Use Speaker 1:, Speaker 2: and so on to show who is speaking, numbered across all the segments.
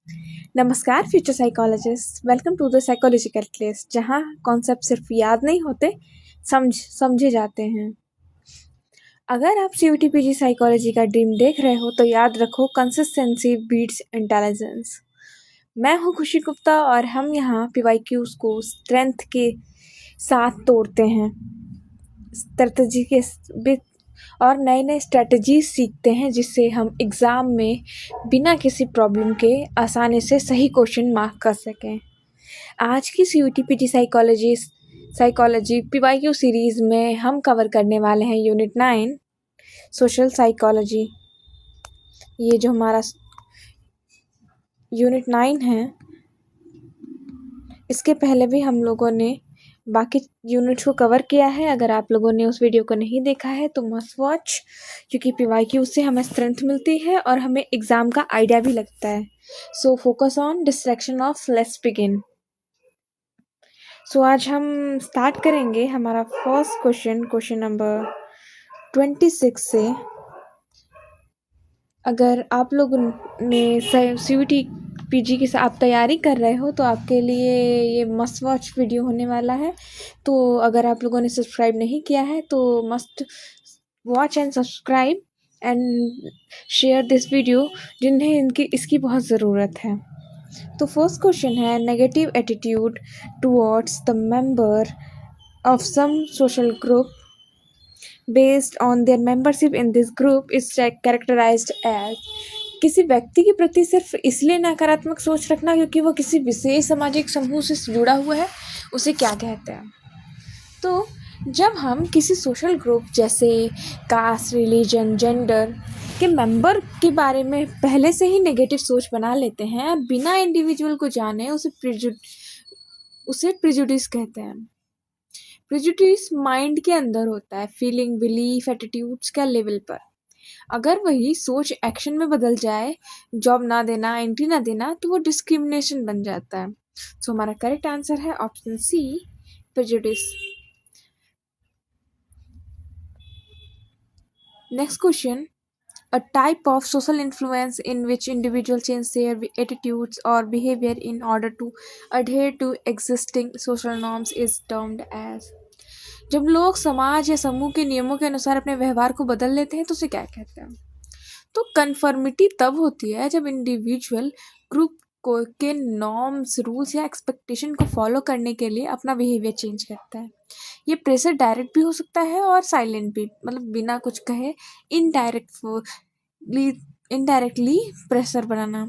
Speaker 1: नमस्कार future psychologist, welcome to the psychological class, जहाँ concept सिर्फ याद नहीं होते, समझे जाते हैं। अगर आप सीयूटी पीजी साइकोलॉजी का ड्रीम देख रहे हो तो याद रखो, कंसिस्टेंसी बीट्स इंटेलिजेंस। मैं हूँ खुशी गुप्ता और हम यहाँ पीवाईक्यूज को स्ट्रेंथ के साथ तोड़ते हैं, स्ट्रेटजी के और नए नए स्ट्रेटजीज सीखते हैं, जिससे हम एग्ज़ाम में बिना किसी प्रॉब्लम के आसानी से सही क्वेश्चन मार्क कर सकें। आज की CUET PG psychology PYQ series में हम कवर करने वाले हैं यूनिट 9 सोशल साइकोलॉजी। ये जो हमारा यूनिट 9 है, इसके पहले भी हम लोगों ने बाकी यूनिट्स को कवर किया है। अगर आप लोगों ने उस वीडियो को नहीं देखा है तो मस्ट वॉच, क्योंकि पीवाईक्यू से हमें स्ट्रेंथ मिलती है और हमें एग्ज़ाम का आइडिया भी लगता है। So focus on distraction off, let's begin. So आज हम स्टार्ट करेंगे हमारा फर्स्ट क्वेश्चन नंबर 26 से। अगर आप लोग ने सीयूटी पीजी की आप तैयारी कर रहे हो तो आपके लिए ये मस्ट वॉच वीडियो होने वाला है। तो अगर आप लोगों ने सब्सक्राइब नहीं किया है तो must watch and subscribe and share this video, जिन्हें इसकी बहुत ज़रूरत है। तो फर्स्ट क्वेश्चन है, negative attitude towards the member of some social group based on their membership in this group is characterized as। किसी व्यक्ति के प्रति सिर्फ इसलिए नकारात्मक सोच रखना क्योंकि वो किसी विशेष सामाजिक समूह से जुड़ा हुआ है, उसे क्या कहते हैं? तो जब हम किसी सोशल ग्रुप जैसे कास्ट, रिलीजन, जेंडर के मेंबर के बारे में पहले से ही नेगेटिव सोच बना लेते हैं बिना इंडिविजुअल को जाने, उसे प्रिजुडिस कहते हैं। प्रेजुडिस माइंड के अंदर होता है, फीलिंग, बिलीफ, एटीट्यूड्स का लेवल पर। अगर वही सोच एक्शन में बदल जाए, जॉब ना देना, एंट्री ना देना, तो वो डिस्क्रिमिनेशन बन जाता है। सो हमारा करेक्ट आंसर है option C, prejudice. Next question, a type of social influence in which individuals change their attitudes or behavior in order to adhere to existing social norms is termed as। जब लोग समाज या समूह के नियमों के अनुसार अपने व्यवहार को बदल लेते हैं तो उसे क्या कहते हैं? तो कन्फर्मिटी तब होती है जब इंडिविजुअल ग्रुप को के नॉर्म्स, रूल्स या एक्सपेक्टेशन को फॉलो करने के लिए अपना बिहेवियर चेंज करता है। ये प्रेशर डायरेक्ट भी हो सकता है और साइलेंट भी, मतलब बिना कुछ कहे इनडायरेक्टली प्रेशर बनाना।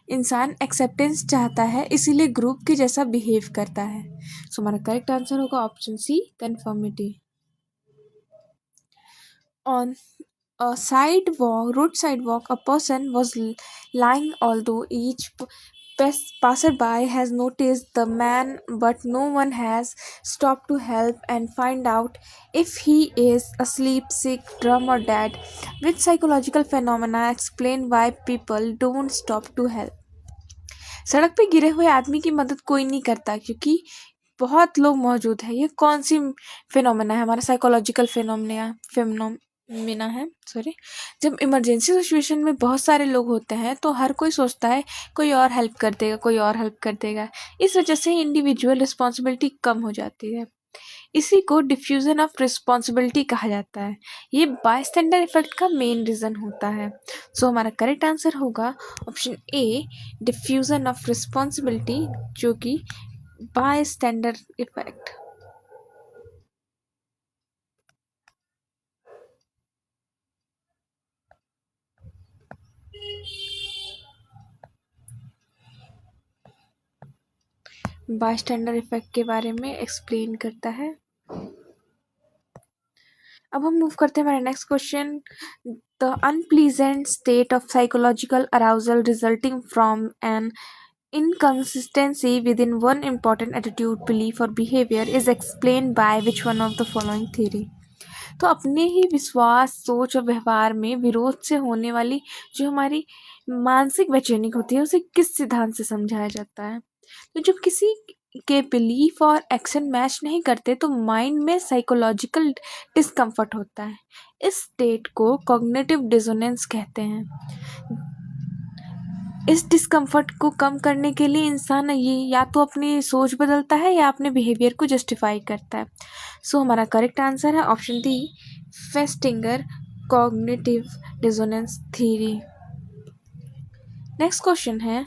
Speaker 1: इंसान एक्सेप्टेंस चाहता है, इसीलिए ग्रुप के जैसा बिहेव करता है। सो हमारा करेक्ट आंसर होगा option C, conformity. On a road sidewalk, a person was lying, although each passerby has noticed the man, but no one has stopped to help and find out if he is asleep, sick, drunk, or dead. Which psychological phenomena explain why people don't stop to help? सड़क पे गिरे हुए आदमी की मदद कोई नहीं करता क्योंकि बहुत लोग मौजूद है। ये कौन सी फिनोमेना है? हमारा साइकोलॉजिकल फिनोमेना है, सॉरी। जब इमरजेंसी सिचुएशन में बहुत सारे लोग होते हैं तो हर कोई सोचता है कोई और हेल्प कर देगा, कोई और हेल्प कर देगा। इस वजह से इंडिविजुअल रिस्पॉन्सिबिलिटी कम हो जाती है। इसी को डिफ्यूजन ऑफ रिस्पॉन्सिबिलिटी कहा जाता है। ये बायस्टैंडर इफेक्ट का मेन रीज़न होता है। सो हमारा करेक्ट आंसर होगा option A, diffusion of responsibility, जो कि बायस्टैंडर इफेक्ट। बायस्टैंडर इफेक्ट के बारे में एक्सप्लेन करता है। अब हम मूव करते हैं हमारे next question, the unpleasant state of psychological arousal resulting from an inconsistency within one important attitude, belief or behavior is explained by which one of the following theory। तो अपने ही विश्वास, सोच और व्यवहार में विरोध से होने वाली जो हमारी मानसिक बेचैनी होती है, उसे किस सिद्धांत से समझाया जाता है? तो जब किसी के बिलीफ और एक्शन मैच नहीं करते तो माइंड में साइकोलॉजिकल डिस्कम्फर्ट होता है। इस स्टेट को कॉग्निटिव डिसोनेंस कहते हैं। इस डिस्कम्फर्ट को कम करने के लिए इंसान ये या तो अपनी सोच बदलता है या अपने बिहेवियर को जस्टिफाई करता है। सो हमारा करेक्ट आंसर है option D, Festinger cognitive dissonance theory. Next question है,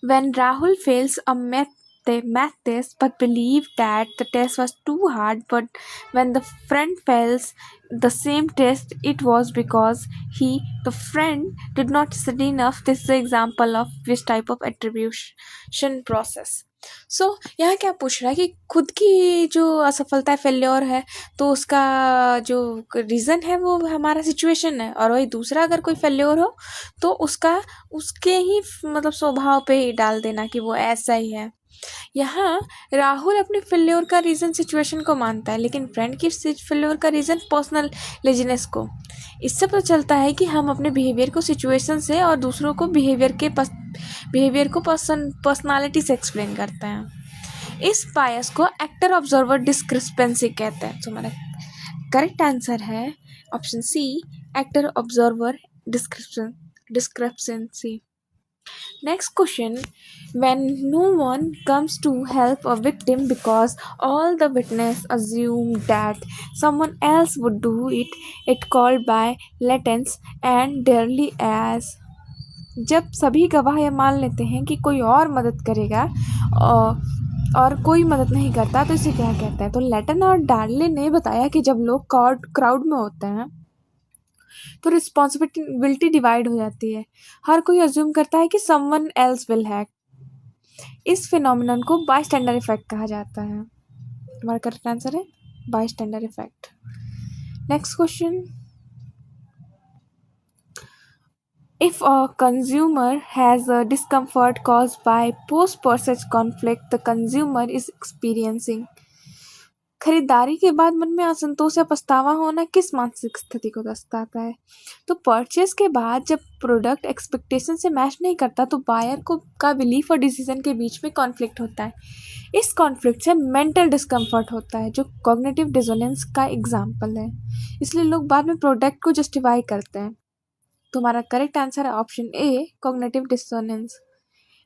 Speaker 1: when Rahul fails a math test but believed that the test was too hard, but when the friend fails the same test, it was because the friend did not study enough. This is the example of which type of attribution process. सो यहाँ क्या पूछ रहा है कि खुद की जो असफलता है, फेल्योर है, तो उसका जो रीज़न है वो हमारा सिचुएशन है, और वही दूसरा अगर कोई फेल्योर हो तो उसका उसके ही मतलब स्वभाव पे ही डाल देना कि वो ऐसा ही है। यहाँ राहुल अपने फेल्योर का रीज़न सिचुएशन को मानता है, लेकिन फ्रेंड की फेल्योर का रीज़न पर्सनल लेजीनेस को। इससे पता चलता है कि हम अपने बिहेवियर को सिचुएशन से और दूसरों को बिहेवियर को पर्सनालिटी से एक्सप्लेन करते हैं। इस बायस को एक्टर ऑब्जर्वर डिस्क्रिपेंसी कहते हैं। तो हमारा करेक्ट आंसर है option C, actor observer discrepancy. Next question, when no one comes to help a victim because all the witness assume that someone else would do it, it called by latents and rarely as। जब सभी गवाह यह मान लेते हैं कि कोई और मदद करेगा और कोई मदद नहीं करता, तो इसे क्या कहते हैं? तो लेटन और डार्ले ने बताया कि जब लोग क्राउड में होते हैं तो रिस्पॉन्सिबिलिटी डिवाइड हो जाती है। हर कोई अज्यूम करता है कि समवन एल्स विल हैक। इस फिनोमिनन को बायस्टैंडर इफेक्ट कहा जाता है। हमारा करेक्ट आंसर है bystander effect. Next question, if a consumer has a discomfort caused by post-purchase conflict the consumer is experiencing। खरीदारी के बाद मन में असंतोष या पछतावा होना किस मानसिक स्थिति को दर्शाता है? तो परचेस के बाद जब प्रोडक्ट एक्सपेक्टेशन से मैच नहीं करता तो बायर का बिलीफ और डिसीजन के बीच में कॉन्फ्लिक्ट होता है। इस कॉन्फ्लिक्ट से मेंटल डिस्कम्फर्ट होता है जो कॉग्निटिव डिसोनेंस का एग्जाम्पल है। इसलिए लोग बाद में प्रोडक्ट को जस्टिफाई करते हैं। तो हमारा करेक्ट आंसर है option A, cognitive dissonance.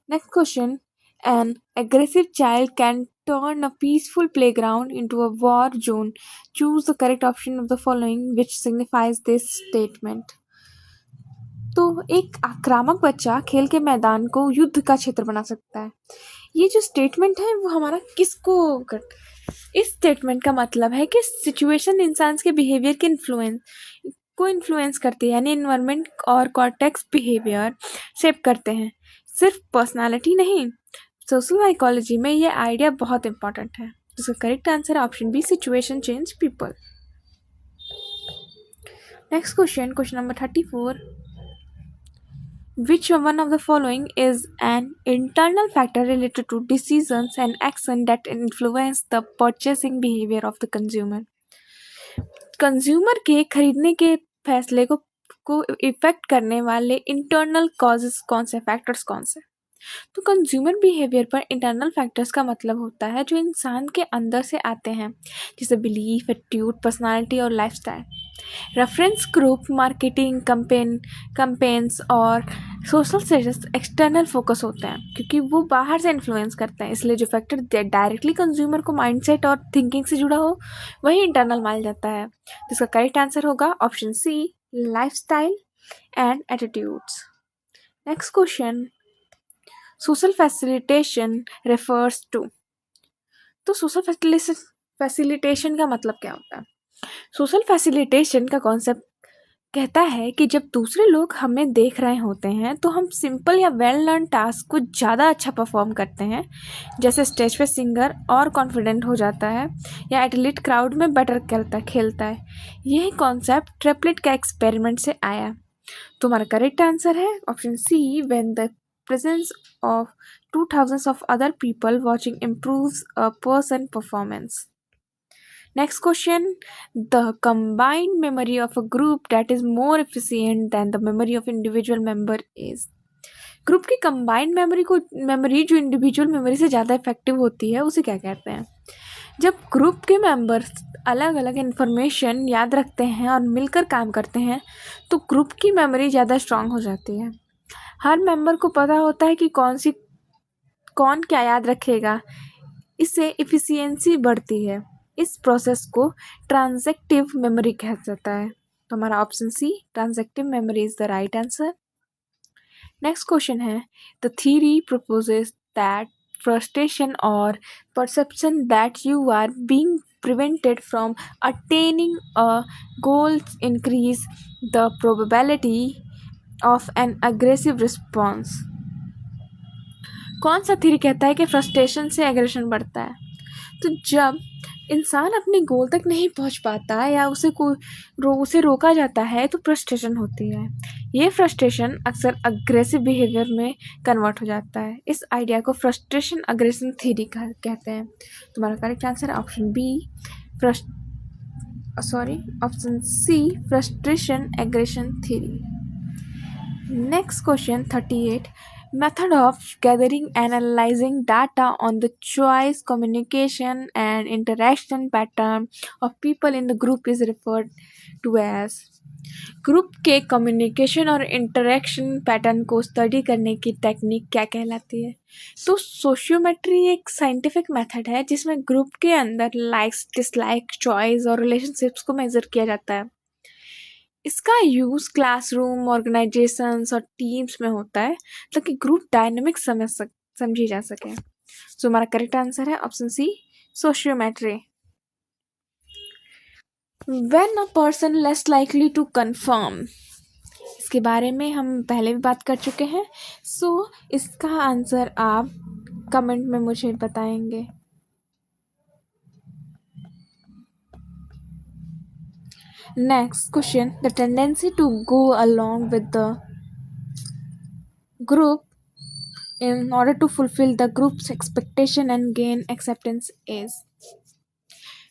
Speaker 1: Next question, N aggressive child can turn a peaceful playground into a war zone. Choose the correct option of the following which signifies this statement। तो एक आक्रामक बच्चा खेल के मैदान को युद्ध का क्षेत्र बना सकता है। ये जो स्टेटमेंट है वो हमारा किसको इस स्टेटमेंट का मतलब है कि सिचुएशन इंसान के बिहेवियर के इन्फ्लुएंस करती है, यानी इन्वायरमेंट और कॉर्टेक्स बिहेवियर शेप करते हैं, सिर्फ पर्सनालिटी नहीं। सोशल साइकोलॉजी में ये आइडिया बहुत इंपॉर्टेंट है। जिसका करेक्ट आंसर है option B, situation change people. Next question, question number 34, which one of the following is an internal factor related to decisions and action that influence the purchasing behavior of the consumer। Consumer के खरीदने के फैसले को effect करने वाले internal causes कौन से, factors कौन से? तो कंज्यूमर बिहेवियर पर इंटरनल फैक्टर्स का मतलब होता है जो इंसान के अंदर से आते हैं, जैसे बिलीफ, एटीट्यूड, पर्सनालिटी और lifestyle. Reference group, marketing campaigns और सोशल स्टेटस एक्सटर्नल फोकस होते हैं क्योंकि वो बाहर से इन्फ्लुएंस करते हैं। इसलिए जो फैक्टर डायरेक्टली कंज्यूमर को माइंडसेट और थिंकिंग से जुड़ा हो वही इंटरनल माना जाता है। जिसका करेक्ट आंसर होगा option C, lifestyle and attitudes. Next question, social facilitation refers to. तो सोशल फैसिलिटेशन का मतलब क्या होता है? सोशल फैसिलिटेशन का कॉन्सेप्ट कहता है कि जब दूसरे लोग हमें देख रहे होते हैं तो हम सिंपल या वेल लर्न टास्क को ज़्यादा अच्छा परफॉर्म करते हैं, जैसे स्टेज पे सिंगर और कॉन्फिडेंट हो जाता है या एथलीट क्राउड में बेटर खेलता है। यही कॉन्सेप्ट ट्रिपलेट का एक्सपेरिमेंट से आया। तो हमारा करेक्ट आंसर है option C, when the presence of 2000 of other people watching improves a person performance। Next question, the combined memory of a group that is more efficient than the memory of individual member is। Group की combined memory जो individual memory से ज़्यादा effective होती है उसे क्या कहते हैं? जब ग्रुप के मेंबर्स अलग अलग इन्फॉर्मेशन याद रखते हैं और मिलकर काम करते हैं तो ग्रुप की मेमोरी ज़्यादा स्ट्रांग हो जाती है। हर मेंबर को पता होता है कि कौन क्या याद रखेगा। इससे इफ़िशियंसी बढ़ती है। इस प्रोसेस को ट्रांजैक्टिव मेमोरी कहा जाता है। तो हमारा option C transactive memory is the right answer. Next question है, the theory proposes that frustration or perception that you are being prevented from attaining a goal increase the probability of an aggressive response। कौन सा theory कहता है कि frustration से aggression बढ़ता है? तो जब इंसान अपने गोल तक नहीं पहुंच पाता या उसे रोका जाता है तो फ्रस्ट्रेशन होती है। ये फ्रस्ट्रेशन अक्सर अग्रेसिव बिहेवियर में कन्वर्ट हो जाता है। इस आइडिया को फ्रस्ट्रेशन अग्रेशन थ्योरी कहते हैं। तुम्हारा correct answer option B option C frustration aggression theory. Next question 38, method of gathering analyzing data on the choice communication and interaction pattern of people in the group is referred to as। Group के communication और interaction pattern को study करने की technique क्या कहलाती है? तो sociometry एक साइंटिफिक मेथड है जिसमें ग्रुप के अंदर लाइक्स डिसलाइक चॉइस और रिलेशनशिप्स को मेजर किया जाता है। इसका यूज़ क्लासरूम ऑर्गेनाइजेशंस और टीम्स में होता है ताकि ग्रुप डायनेमिक्स समझी जा सके। सो हमारा करेक्ट आंसर है option C sociometry. When a person less likely to conform, इसके बारे में हम पहले भी बात कर चुके हैं। सो इसका आंसर आप कमेंट में मुझे बताएंगे। Next question, the tendency to go along with the group in order to fulfill the group's expectation and gain acceptance is।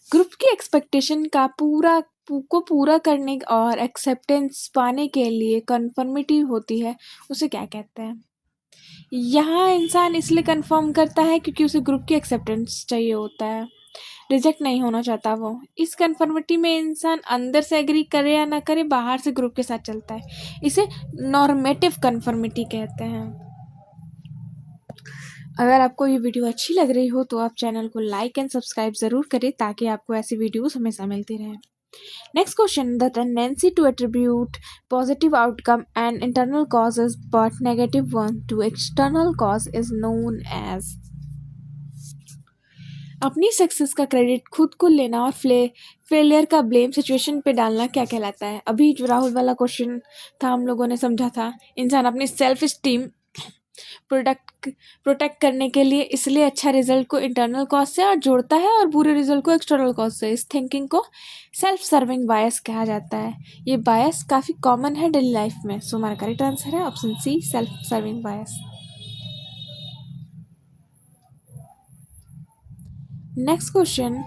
Speaker 1: Group की एक्सपेक्टेशन को पूरा करने और एक्सेप्टेंस पाने के लिए कन्फर्मिटी होती है, उसे क्या कहते हैं? यहाँ इंसान इसलिए कन्फर्म करता है क्योंकि उसे ग्रुप की एक्सेप्टेंस चाहिए होता है, रिजेक्ट नहीं होना चाहता वो। इस कन्फर्मिटी में इंसान अंदर से एग्री करे या ना करे, बाहर से ग्रुप के साथ चलता है। इसे नॉर्मेटिव कन्फर्मिटी कहते हैं। अगर आपको ये वीडियो अच्छी लग रही हो तो आप चैनल को लाइक एंड सब्सक्राइब ज़रूर करें ताकि आपको ऐसी वीडियोस हमेशा मिलती रहें। Next question, the tendency to attribute positive outcome and internal causes but negative one to external cause is known as. अपनी सक्सेस का क्रेडिट खुद को लेना और फेलियर का ब्लेम सिचुएशन पे डालना क्या कहलाता है? अभी जो राहुल वाला क्वेश्चन था हम लोगों ने समझा था, इंसान अपनी सेल्फ स्टीम प्रोटेक्ट करने के लिए इसलिए अच्छा रिजल्ट को इंटरनल कॉज से और जोड़ता है और बुरे रिजल्ट को एक्सटर्नल कॉज से। इस थिंकिंग को सेल्फ सर्विंग बायस कहा जाता है। ये बायस काफ़ी कॉमन है डेली लाइफ में। सो हमारा करेक्ट आंसर है option C self serving bias. Next question,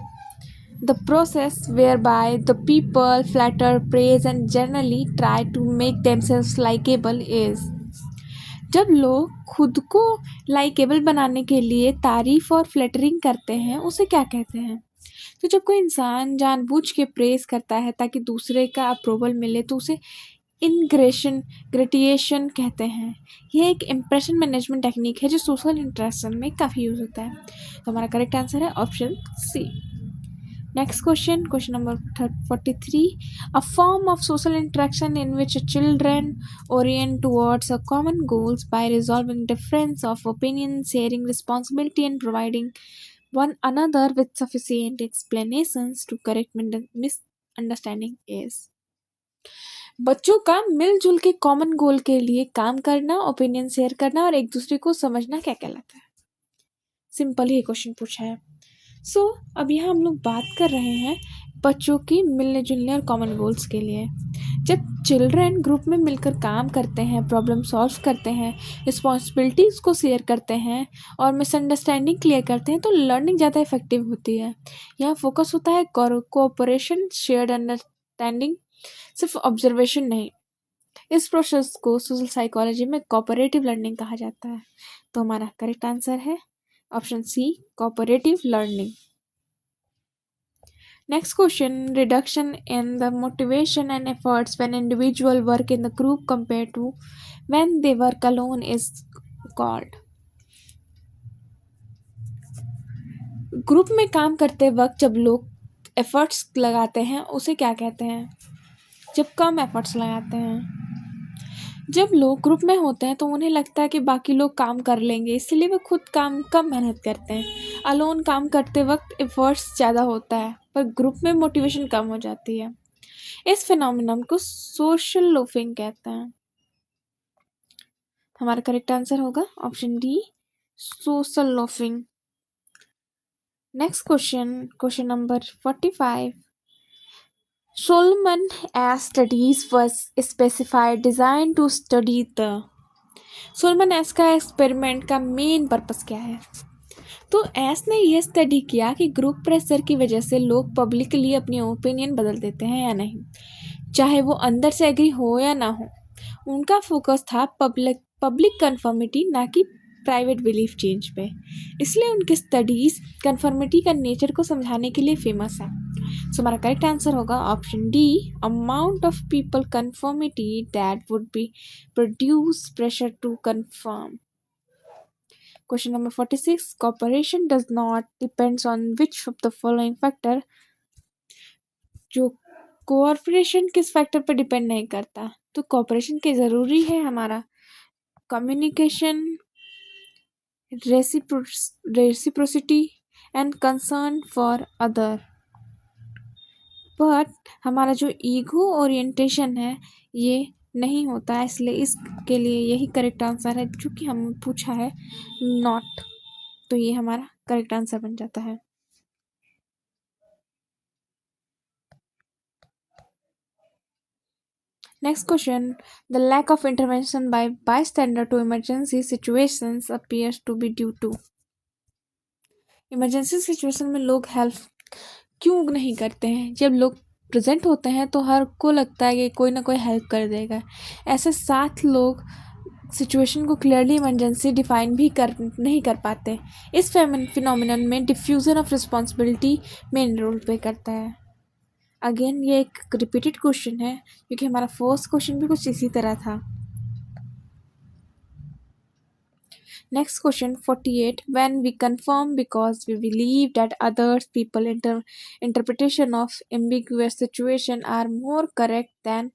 Speaker 1: the process whereby the people flatter praise and generally try to make themselves likeable is. जब लोग खुद को लाइकेबल बनाने के लिए तारीफ और फ्लैटरिंग करते हैं उसे क्या कहते हैं? तो जब कोई इंसान जानबूझ के प्रेज करता है ताकि दूसरे का अप्रूवल मिले तो उसे ग्रेटिएशन कहते हैं। यह एक इम्प्रेशन मैनेजमेंट टेक्निक है जो सोशल इंटरेक्शन में काफ़ी यूज़ होता है। तो हमारा करेक्ट आंसर है option C. Next question, question number 43. A form of social interaction in which children orient towards a common goals by resolving difference of opinion, sharing responsibility, and providing one another with sufficient explanations to correct misunderstanding is। बच्चों का मिलजुल के common goal के लिए काम करना, opinion share करना और एक दूसरे को समझना क्या कहलाता है? सिंपल ही क्वेश्चन पूछा है। अब यहाँ हम लोग बात कर रहे हैं बच्चों की मिलने जुलने और कॉमन गोल्स के लिए। जब चिल्ड्रन ग्रुप में मिलकर काम करते हैं, प्रॉब्लम सॉल्व करते हैं, रिस्पॉन्सिबिलिटीज़ को शेयर करते हैं और मिसअंडरस्टैंडिंग क्लियर करते हैं तो लर्निंग ज़्यादा इफेक्टिव होती है। यहाँ फोकस होता है कोऑपरेशन, शेयर्ड अंडरस्टैंडिंग, सिर्फ ऑब्जर्वेशन नहीं। इस प्रोसेस को सोशल साइकोलॉजी में कोऑपरेटिव लर्निंग कहा जाता है। तो हमारा करेक्ट आंसर है option C cooperative learning. Next question, reduction in the motivation and efforts when individual work in the group compared to when they work alone is called. Group में काम करते वक्त जब लोग एफर्ट्स लगाते हैं उसे क्या कहते हैं? जब कम एफर्ट्स लगाते हैं। जब लोग ग्रुप में होते हैं तो उन्हें लगता है कि बाकी लोग काम कर लेंगे, इसलिए वे खुद काम कम मेहनत करते हैं। अलोन काम करते वक्त एफर्ट्स ज़्यादा होता है पर ग्रुप में मोटिवेशन कम हो जाती है। इस फिनोमिनन को सोशल लोफिंग कहते हैं। हमारा करेक्ट आंसर होगा option D, social loafing. Next question number 45. Solomon S studies was specified designed to study the Solomon S का एक्सपेरिमेंट का मेन पर्पस क्या है? तो एस ने यह स्टडी किया कि ग्रुप प्रेशर की वजह से लोग पब्लिकली अपनी ओपिनियन बदल देते हैं या नहीं, चाहे वो अंदर से एग्री हो या ना हो। उनका फोकस था पब्लिक कन्फर्मिटी, ना कि प्राइवेट बिलीफ चेंज पे। इसलिए उनकी स्टडीज़ कन्फर्मिटी का नेचर को समझाने के लिए फेमस है। सो हमारा करेक्ट आंसर होगा option D, amount of people conformity that would be produce pressure to conform. Question number 46. Cooperation does not depends on which of the following factor. जो cooperation किस factor पर depend नहीं करता? तो cooperation के ज़रूरी है हमारा communication, reciprocity and concern for other. But हमारा जो ईगो ओरिएंटेशन है ये नहीं होता है, इसलिए इसके लिए यही करेक्ट आंसर है जो कि हम पूछा है नॉट, तो ये हमारा करेक्ट आंसर बन जाता है। Next question, the lack of intervention by bystander to emergency situations appears to be due to. Emergency situation में लोग हेल्प क्यों नहीं करते हैं? जब लोग प्रेजेंट होते हैं तो हर को लगता है कि कोई ना कोई हेल्प कर देगा। ऐसे 7 लोग सिचुएशन को क्लियरली इमरजेंसी डिफाइन भी नहीं कर पाते। इस फिनोमिनन में diffusion of responsibility main role play करता है। अगेन ये एक रिपीटेड क्वेश्चन है क्योंकि हमारा फर्स्ट क्वेश्चन भी कुछ इसी तरह था। Next question 48. When we confirm because we believe that others people interpretation of ambiguous situation are more correct than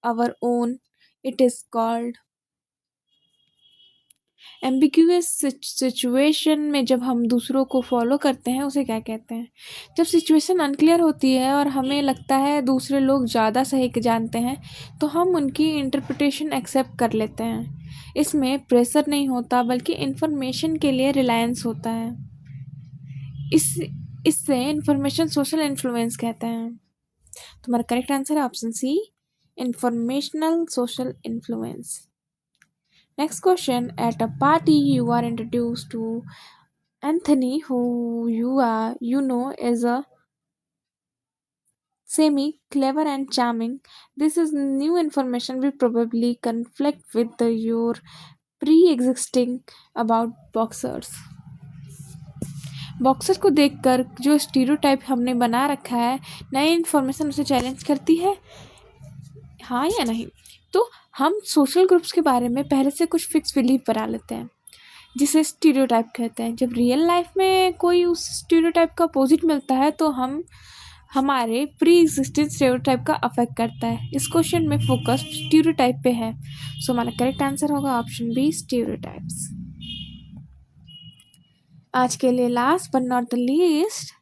Speaker 1: our own, it is called. Ambiguous situation में जब हम दूसरों को फॉलो करते हैं उसे क्या कहते हैं? जब सिचुएशन अनक्लियर होती है और हमें लगता है दूसरे लोग ज़्यादा सही जानते हैं तो हम उनकी इंटरप्रिटेशन एक्सेप्ट कर लेते हैं। इसमें प्रेशर नहीं होता बल्कि इंफॉर्मेशन के लिए रिलायंस होता है। इससे इंफॉर्मेशन सोशल इन्फ्लुएंस कहते हैं। तो हमारा करेक्ट आंसर है option C, informational social influence. Next question, at a party you are introduced to Anthony, who you know is a semi-clever and charming. This is new information will probably conflict with your pre-existing about boxers. Boxer को देखकर जो stereotype हमने बना रखा है, नई information उसे challenge करती है, हाँ या नहीं? तो हम सोशल ग्रुप्स के बारे में पहले से कुछ फिक्स बिलीव बना लेते हैं जिसे स्टीरियोटाइप कहते हैं। जब रियल लाइफ में कोई उस स्टीरियोटाइप का अपोजिट मिलता है तो हमारे प्री एग्जिस्टेंट स्टीरियोटाइप का अफेक्ट करता है। इस क्वेश्चन में फोकस स्टीरियोटाइप पे है, सो हमारा करेक्ट आंसर होगा ऑप्शन बी, स्टीरियोटाइप्स। आज के लिए last but not the least,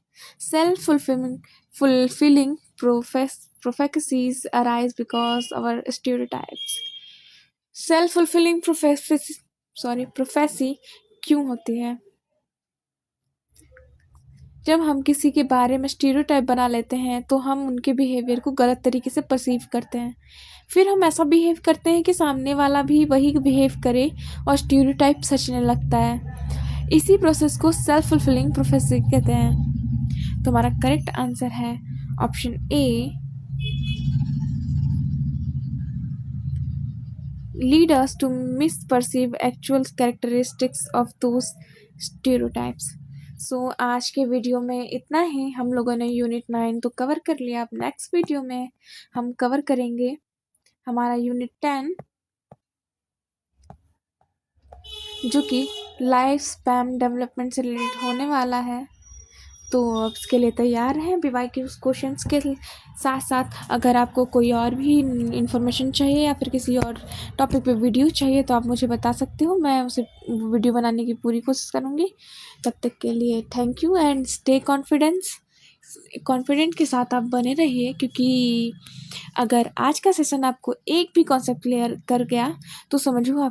Speaker 1: self fulfilling prophecies arise because our stereotypes. Self fulfilling prophecy क्यों होती है? जब हम किसी के बारे में स्टीरियोटाइप बना लेते हैं तो हम उनके बिहेवियर को गलत तरीके से परसीव करते हैं, फिर हम ऐसा बिहेव करते हैं कि सामने वाला भी वही बिहेव करे और स्टीरियोटाइप सचने लगता है। इसी प्रोसेस को सेल्फ फुलफिलिंग प्रोफेसी कहते हैं। तो हमारा करेक्ट आंसर है option A, lead us to misperceive actual characteristics of those stereotypes. आज के वीडियो में इतना ही। हम लोगों ने यूनिट 9 तो कवर कर लिया। अब नेक्स्ट वीडियो में हम कवर करेंगे हमारा यूनिट 10, जो कि लाइफ स्पैन डेवलपमेंट से रिलेटेड होने वाला है। तो अब इसके लिए तैयार हैं PYQ क्वेश्चंस के साथ साथ। अगर आपको कोई और भी इन्फॉर्मेशन चाहिए या फिर किसी और टॉपिक पे वीडियो चाहिए तो आप मुझे बता सकते हो, मैं उसे वीडियो बनाने की पूरी कोशिश करूँगी। तब तक के लिए thank you and stay confident के साथ आप बने रहिए, क्योंकि अगर आज का सेशन आपको एक भी कॉन्सेप्ट क्लियर कर गया तो समझो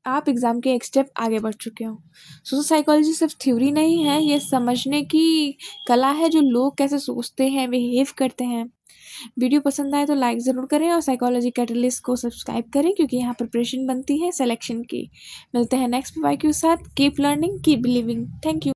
Speaker 1: आप एग्ज़ाम के एक स्टेप आगे बढ़ चुके हो। सोशल साइकोलॉजी सिर्फ थ्योरी नहीं है, ये समझने की कला है, जो लोग कैसे सोचते हैं, बिहेव करते हैं। वीडियो पसंद आए तो लाइक ज़रूर करें और साइकोलॉजी कैटलिस्ट को सब्सक्राइब करें, क्योंकि यहाँ प्रिपरेशन बनती है सिलेक्शन की। मिलते हैं नेक्स्ट PYQ के साथ। Keep learning, keep believing. Thank you.